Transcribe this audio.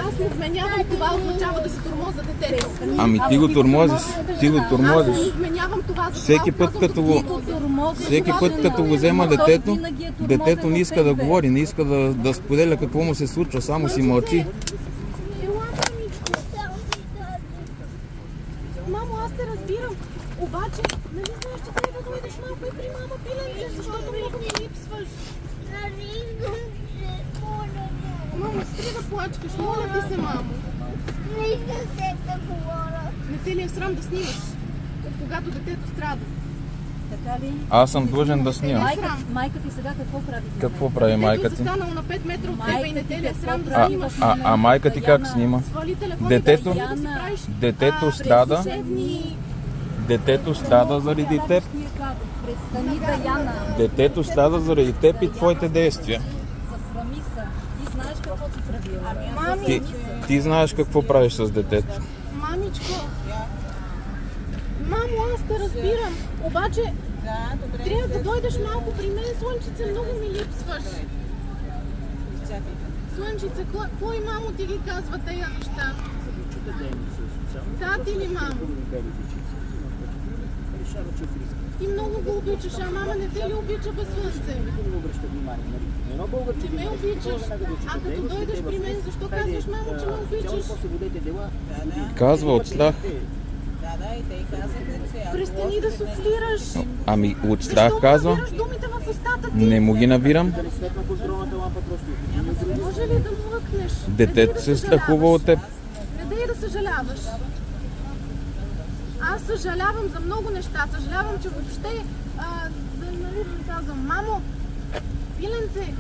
аз не вменявам това, означава да се тормоза детето. Ами ти го тормозиш. Ти го тормозиш. Аз не вменявам това. Всеки път като го взема детето не иска да говори, не иска да споделя какво му се случва, само си мълчи. Мамо, аз те разбирам, обаче, нали знаеш, че трябва да дойдеш малко и при мама пиленце, защото много ми липсваш. Мамо, спри да плачкаш, моля ти се, мамо. Не искам се да говоря. Не те ли е срам да снимаш, когато детето страда? Така ли? Аз съм длъжен да снимам. Майка ти сега какво прави? Какво прави майка ти? Детето се станало на 5 метра от тебе и не те ли е срам да снимаш? А майка ти как снима? Свали телефон Детето? и да си правиш Детето страда заради теб. Престани, Даяна. Детето страда заради теб и твоите действия. Засрами се. Ти знаеш какво си правила. Ти знаеш какво правиш с детето. Мамичко, мамо, аз те разбирам, обаче трябва да дойдеш малко при мен, Слънчице, много ми липсваш. Слънчице, кой мамо ти ги казва тези неща? Тати ли, мамо? Ти много го обичаш, а мама не те ли обича без Слънце? Не ме обичаш, а като дойдеш при мен, защо казваш, мамо, че ме обичаш? Казва от страх. Престани да суфлираш. Ами от страх казва. Защо му думите в устата ти? Не му ги набирам. Може ли да му лъкнеш? Детето се страхува от теб. Не дай да съжаляваш. Аз съжалявам за много неща. Съжалявам, че въобще да казвам, мамо, пиленце,